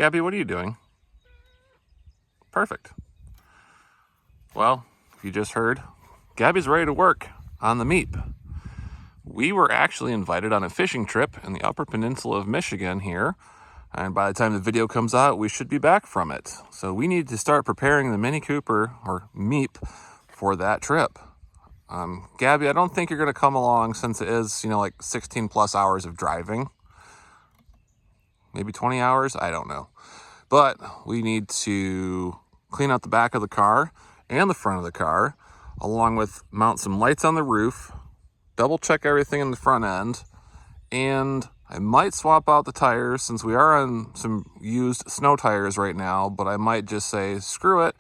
Gabby, what are you doing? Perfect. Well, if you just heard, Gabby's ready to work on the MEEP. We were actually invited on a fishing trip in the Upper Peninsula of Michigan here, and by the time the video comes out, we should be back from it. So we need to start preparing the Mini Cooper, or MEEP, for that trip. Gabby, I don't think you're going to come along since it is, like 16 plus hours of driving. Maybe 20 hours, I don't know. But we need to clean out the back of the car and the front of the car, along with mount some lights on the roof, double check everything in the front end, and I might swap out the tires since we are on some used snow tires right now, but I might just say screw it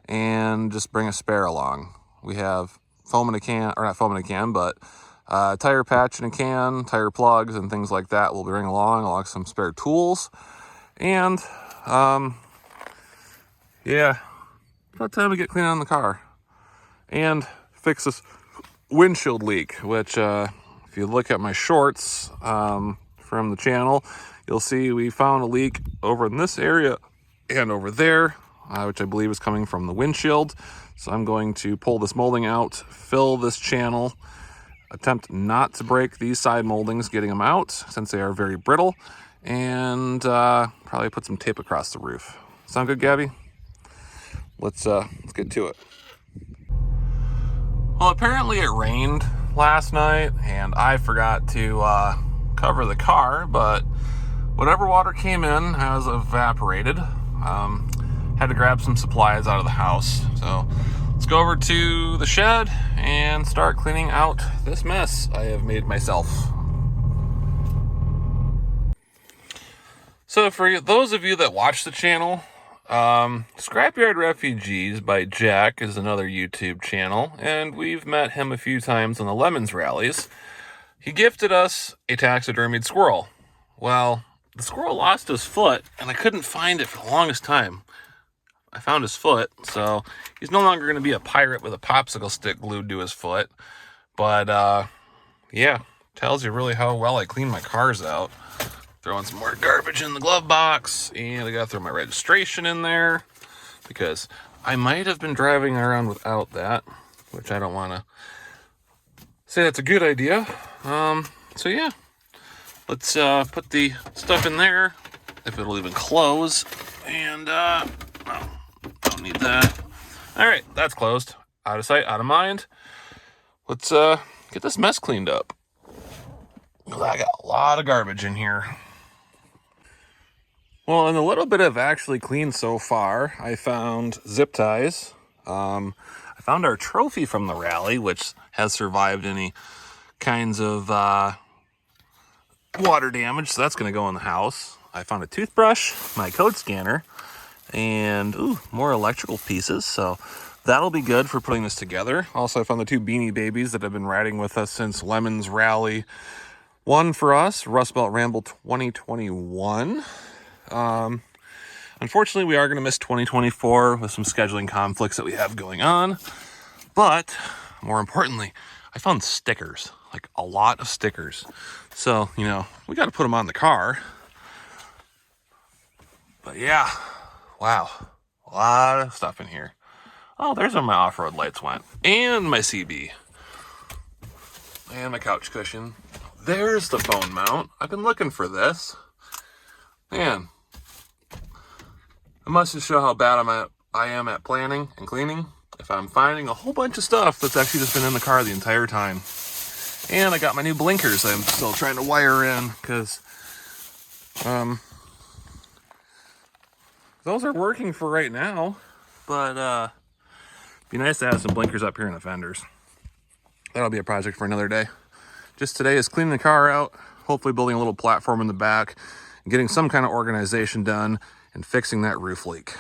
and just bring a spare along. We have foam in a can, or not foam in a can, but tire patch in a can, tire plugs and things like that we'll bring along with some spare tools. And yeah, about time to get clean on the car and fix this windshield leak, which if you look at my shorts from the channel, you'll see we found a leak over in this area and over there, which I believe is coming from the windshield. So I'm going to pull this molding out, fill this channel, attempt not to break these side moldings getting them out since they are very brittle, and probably put some tape across the roof. Sound good, Gabby? Let's get to it. Well, apparently it rained last night and I forgot to cover the car, but whatever water came in has evaporated. Had to grab some supplies out of the house. So let's go over to the shed and start cleaning out this mess I have made myself. So for those of you that watch the channel, Scrapyard Refugees by Jack is another YouTube channel, and we've met him a few times on the Lemons rallies. He gifted us a taxidermied squirrel. Well, the squirrel lost his foot, and I couldn't find it for the longest time. I found his foot, so he's no longer going to be a pirate with a popsicle stick glued to his foot. But, yeah, tells you really how well I clean my cars out. Throwing some more garbage in the glove box, and I gotta throw my registration in there because I might have been driving around without that, which I don't want to say that's a good idea. So yeah, let's put the stuff in there if it'll even close, and well, don't need that. All right, that's closed. Out of sight, out of mind. Let's get this mess cleaned up. I got a lot of garbage in here. Well, in the little bit I've actually cleaned so far, I found zip ties. I found our trophy from the rally, which has survived any kinds of water damage, so that's going to go in the house. I found a toothbrush, my code scanner, and more electrical pieces, so that'll be good for putting this together. Also, I found the two Beanie Babies that have been riding with us since Lemons Rally. One for us, Rust Belt Ramble 2021. Unfortunately, we are going to miss 2024 with some scheduling conflicts that we have going on. But more importantly, I found stickers, like a lot of stickers. So, we got to put them on the car. But yeah, wow, a lot of stuff in here. Oh, there's where my off-road lights went. And my CB. And my couch cushion. There's the phone mount. I've been looking for this. Man, it must just show how bad I am at planning and cleaning if I'm finding a whole bunch of stuff that's actually just been in the car the entire time. And I got my new blinkers I'm still trying to wire in because those are working for right now, but be nice to have some blinkers up here in the fenders. That'll be a project for another day. Just today is cleaning the car out, hopefully building a little platform in the back, and getting some kind of organization done and fixing that roof leak.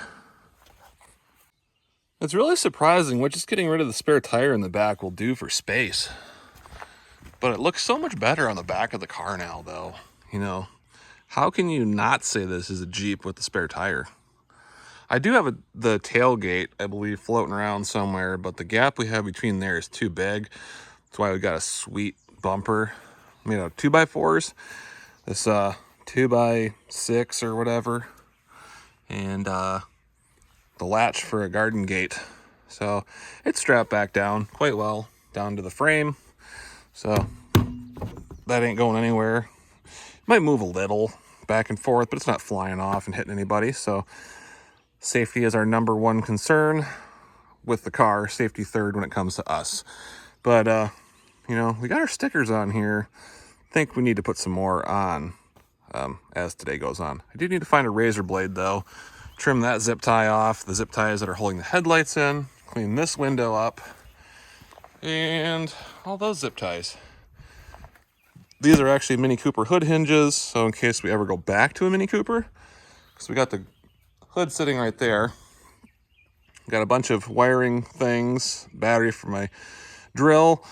It's really surprising what just getting rid of the spare tire in the back will do for space. But it looks so much better on the back of the car now, though. How can you not say this is a Jeep with the spare tire? I do have the tailgate, I believe, floating around somewhere, but the gap we have between there is too big. That's why we got a sweet bumper made out of 2x4s. This 2x6 or whatever. and the latch for a garden gate. So it's strapped back down quite well down to the frame. So that ain't going anywhere. Might move a little back and forth, but it's not flying off and hitting anybody. So safety is our number one concern with the car. Safety third when it comes to us. But, you know, we got our stickers on here. I think we need to put some more on as today goes on. I do need to find a razor blade, though. Trim that zip tie off, the zip ties that are holding the headlights in. Clean this window up. And all those zip ties. These are actually Mini Cooper hood hinges, so in case we ever go back to a Mini Cooper, because we got the hood sitting right there. Got a bunch of wiring things, battery for my drill.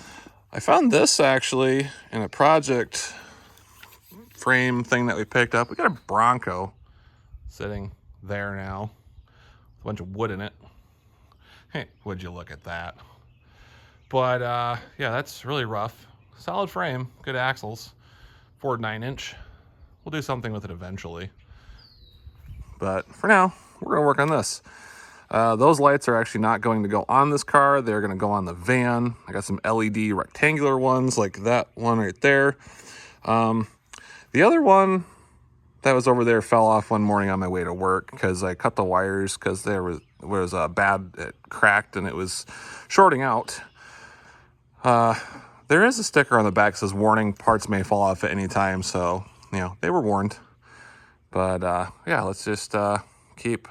I found this actually in a project frame thing that we picked up. We got a Bronco sitting there now, with a bunch of wood in it. Hey, would you look at that? But yeah, that's really rough. Solid frame, good axles, Ford 9-inch. We'll do something with it eventually. But for now, we're gonna work on this. Those lights are actually not going to go on this car. They're gonna go on the van. I got some LED rectangular ones like that one right there. The other one that was over there fell off one morning on my way to work because I cut the wires because there was a bad, it cracked and it was shorting out. There is a sticker on the back that says warning, parts may fall off at any time. So, you know, they were warned. But yeah, let's just keep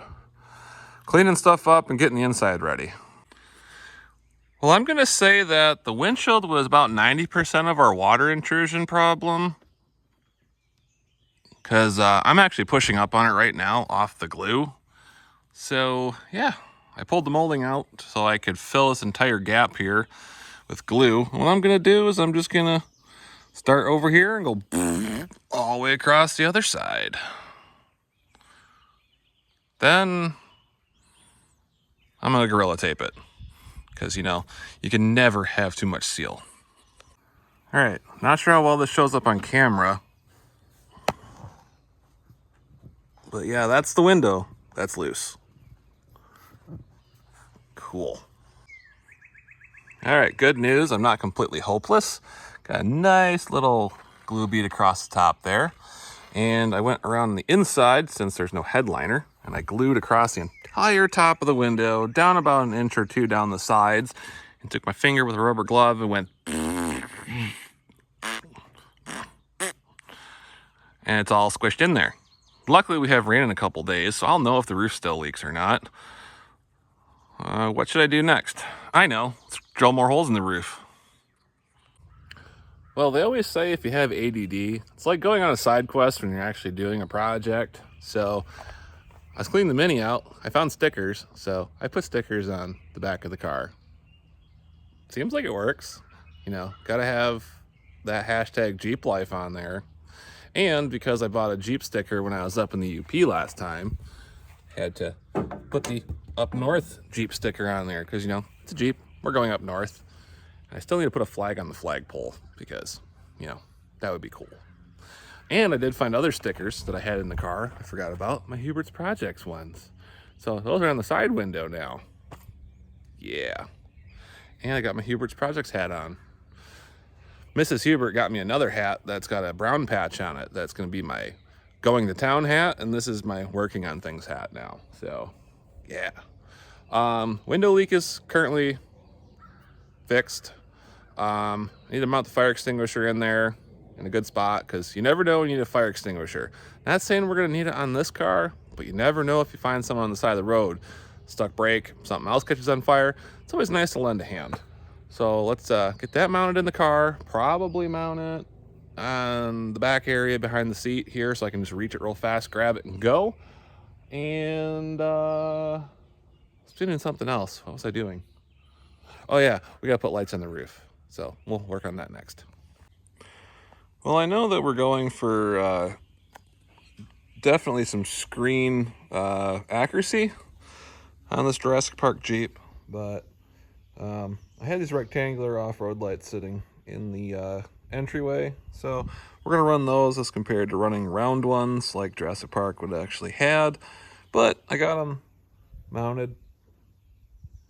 cleaning stuff up and getting the inside ready. Well, I'm going to say that the windshield was about 90% of our water intrusion problem. Because I'm actually pushing up on it right now off the glue. So, yeah, I pulled the molding out so I could fill this entire gap here with glue. What I'm going to do is I'm just going to start over here and go all the way across the other side. Then I'm going to Gorilla Tape it. Because, you know, you can never have too much seal. All right, not sure how well this shows up on camera. But yeah, that's the window. That's loose. Cool. All right, good news. I'm not completely hopeless. Got a nice little glue bead across the top there. And I went around the inside since there's no headliner. And I glued across the entire top of the window, down about an inch or two down the sides. And took my finger with a rubber glove and went... And it's all squished in there. Luckily, we have rain in a couple days, so I'll know if the roof still leaks or not. What should I do next? I know. Let's drill more holes in the roof. Well, they always say if you have ADD, it's like going on a side quest when you're actually doing a project. So I was cleaning the Mini out. I found stickers, so I put stickers on the back of the car. Seems like it works. You know, gotta have that hashtag Jeep life on there. And because I bought a Jeep sticker when I was up in the UP last time, had to put the up north Jeep sticker on there because, you know, it's a Jeep. We're going up north. I still need to put a flag on the flagpole because, you know, that would be cool. And I did find other stickers that I had in the car. I forgot about my Hubert's Projects ones. So those are on the side window now. Yeah. And I got my Hubert's Projects hat on. Mrs. Hubert got me another hat that's got a brown patch on it. That's going to be my going to town hat. And this is my working on things hat now. So, yeah. Window leak is currently fixed. I need to mount the fire extinguisher in there in a good spot because you never know when you need a fire extinguisher. Not saying we're going to need it on this car, but you never know if you find someone on the side of the road, stuck brake, something else catches on fire. It's always nice to lend a hand. So let's get that mounted in the car, probably mount it on the back area behind the seat here so I can just reach it real fast, grab it, and go. And I was doing something else. What was I doing? Oh yeah, we gotta put lights on the roof. So we'll work on that next. Well, I know that we're going for definitely some screen accuracy on this Jurassic Park Jeep, but I had these rectangular off-road lights sitting in the entryway, so we're going to run those as compared to running round ones like Jurassic Park would actually had. But I got them mounted,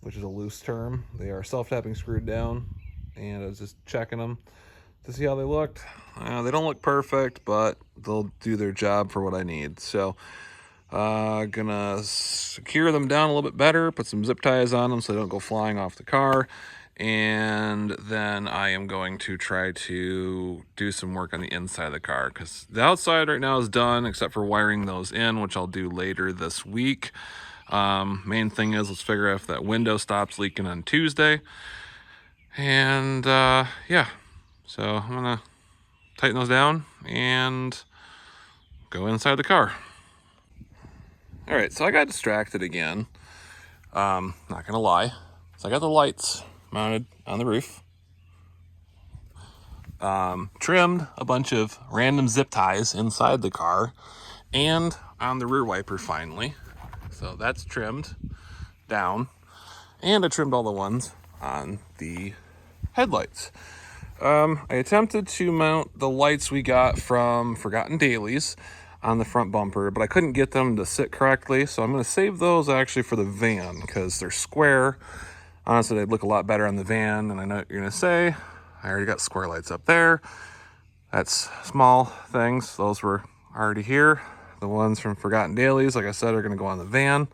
which is a loose term. They are self-tapping screwed down, and I was just checking them to see how they looked. They don't look perfect, but they'll do their job for what I need. So gonna secure them down a little bit better, put some zip ties on them so they don't go flying off the car. And then I am going to try to do some work on the inside of the car, because the outside right now is done except for wiring those in, which I'll do later this week. Main thing is, let's figure out if that window stops leaking on Tuesday. And yeah, so I'm gonna tighten those down and go inside the car. All right, so I got distracted again. Not gonna lie. So I got the lights mounted on the roof. Trimmed a bunch of random zip ties inside the car and on the rear wiper finally. So that's trimmed down. And I trimmed all the ones on the headlights. I attempted to mount the lights we got from Forgotten Dailies on the front bumper, but I couldn't get them to sit correctly, so I'm going to save those actually for the van, because they're square. Honestly, they'd look a lot better on the van, and I know what you're going to say. I already got square lights up there. That's small things. Those were already here. The ones from Forgotten Dailies, like I said, are going to go on the van.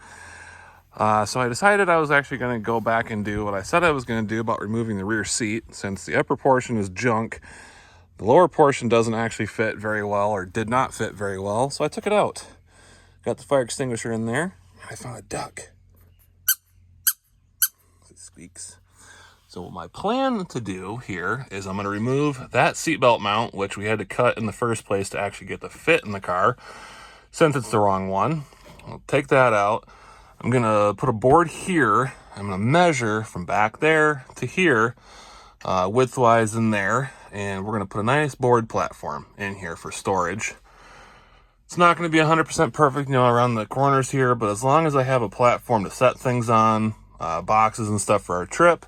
So I decided I was actually going to go back and do what I said I was going to do about removing the rear seat, since the upper portion is junk. The lower portion doesn't actually fit very well, or did not fit very well, so I took it out. Got the fire extinguisher in there, and I found a duck. It squeaks. So what my plan to do here is I'm going to remove that seatbelt mount, which we had to cut in the first place to actually get the fit in the car, since it's the wrong one. I'll take that out. I'm going to put a board here. I'm going to measure from back there to here, width-wise in there, and we're going to put a nice board platform in here for storage. It's not going to be 100% perfect, around the corners here, but as long as I have a platform to set things on, boxes and stuff for our trip,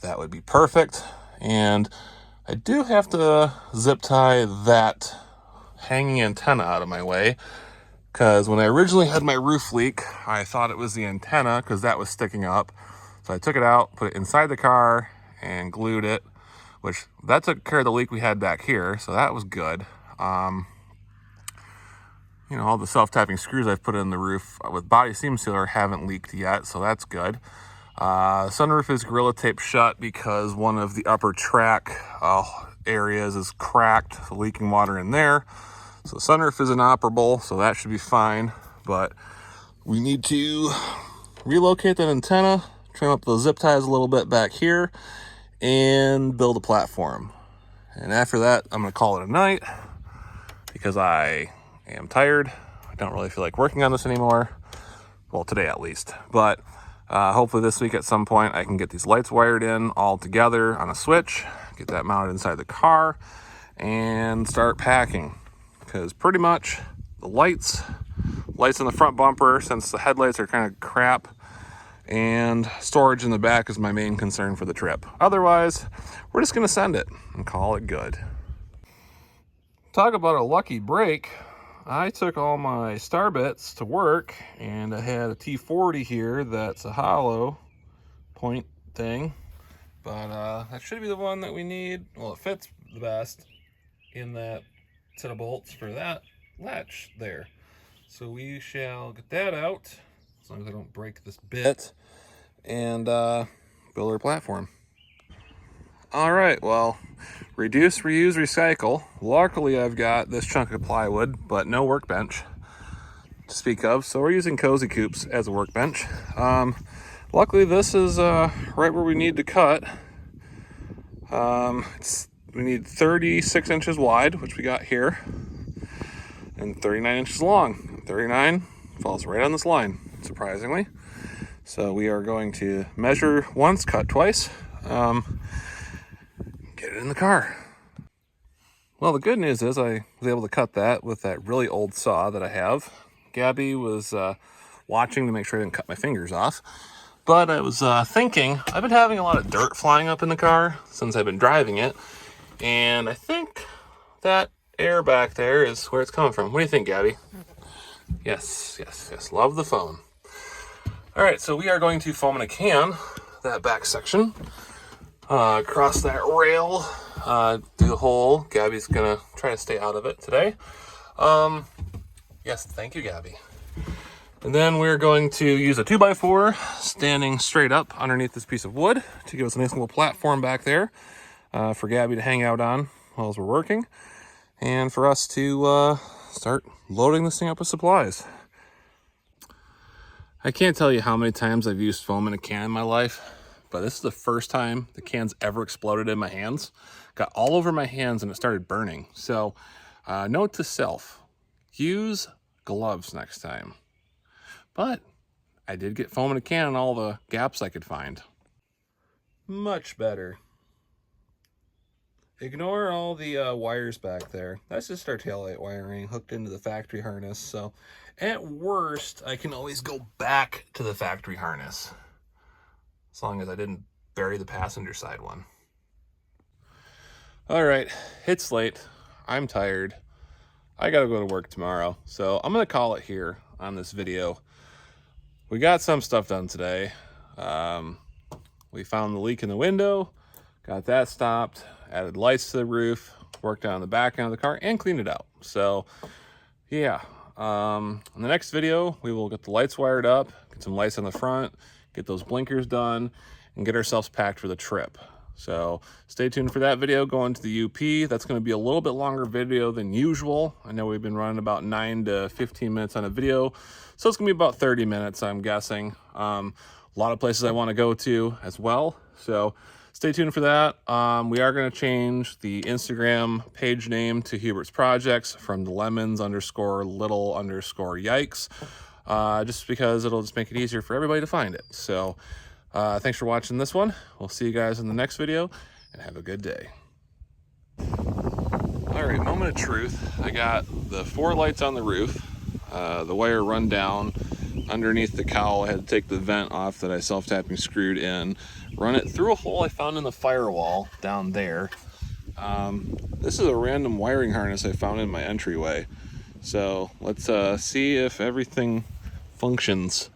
that would be perfect. And I do have to zip tie that hanging antenna out of my way, because when I originally had my roof leak, I thought it was the antenna because that was sticking up. So I took it out, put it inside the car, and glued it, which that took care of the leak we had back here, so that was good. All the self-tapping screws I've put in the roof with body seam sealer haven't leaked yet, so that's good. Sunroof is Gorilla Tape shut because one of the upper track areas is cracked, leaking water in there. So the sunroof is inoperable, so that should be fine. But we need to relocate that antenna, trim up those zip ties a little bit back here, and build a platform. And after that, I'm going to call it a night, because I am tired. I don't really feel like working on this anymore. Well, today at least. But hopefully this week at some point I can get these lights wired in all together on a switch, get that mounted inside the car, and start packing. Because pretty much the lights on the front bumper, since the headlights are kind of crap, and storage in the back is my main concern for the trip. Otherwise, we're just going to send it and call it good. Talk about a lucky break. I took all my star bits to work, and I had a T40 here that's a hollow point thing, but that should be the one that we need. Well, it fits the best in that set of bolts for that latch there. So we shall get that out, as long as I don't break this bit, and build our platform. All right, well, reduce, reuse, recycle. Luckily, I've got this chunk of plywood, but no workbench to speak of, so we're using Cozy Coops as a workbench. Luckily, this is right where we need to cut. We need 36 inches wide, which we got here, and 39 inches long. 39 falls right on this line, surprisingly. So we are going to measure once, cut twice, get it in the car. Well, the good news is I was able to cut that with that really old saw that I have. Gabby was watching to make sure I didn't cut my fingers off. But I was thinking, I've been having a lot of dirt flying up in the car since I've been driving it. And I think that air back there is where it's coming from. What do you think, Gabby? Yes, yes, yes. Love the phone. All right, so we are going to foam in a can that back section, across that rail, through the hole. Gabby's gonna try to stay out of it today. Yes, thank you, Gabby. And then we're going to use a 2x4 standing straight up underneath this piece of wood to give us a nice little platform back there for Gabby to hang out on while we're working, and for us to start loading this thing up with supplies. I can't tell you how many times I've used foam in a can in my life, but this is the first time the can's ever exploded in my hands. Got all over my hands and it started burning. So note to self, use gloves next time. But I did get foam in a can in all the gaps I could find. Much better. Ignore all the wires back there. That's just our taillight wiring hooked into the factory harness. So at worst, I can always go back to the factory harness, as long as I didn't bury the passenger side one. All right, it's late. I'm tired. I gotta go to work tomorrow. So I'm gonna call it here on this video. We got some stuff done today. We found the leak in the window, got that stopped, added lights to the roof, worked on the back end of the car, and cleaned it out. So yeah, in the next video, we will get the lights wired up, get some lights on the front, get those blinkers done, and get ourselves packed for the trip. So stay tuned for that video going to the UP. That's going to be a little bit longer video than usual. I know we've been running about 9 to 15 minutes on a video, so it's going to be about 30 minutes, I'm guessing. A lot of places I want to go to as well, so stay tuned for that. We are going to change the Instagram page name to Hubert's Projects from the lemons_little_yikes, just because it'll just make it easier for everybody to find it. So thanks for watching this one. We'll see you guys in the next video, and have a good day. All right, moment of truth. I got the 4 lights on the roof, the wire run down underneath the cowl. I had to take the vent off that I self-tapping screwed in, run it through a hole I found in the firewall down there. This is a random wiring harness I found in my entryway. So let's see if everything functions.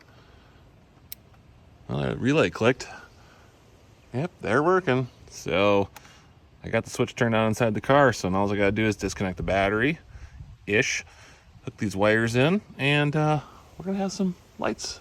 Well, that relay clicked. Yep, they're working. So I got the switch turned on inside the car, so now all I gotta do is disconnect the battery-ish, hook these wires in, and we're gonna have some lights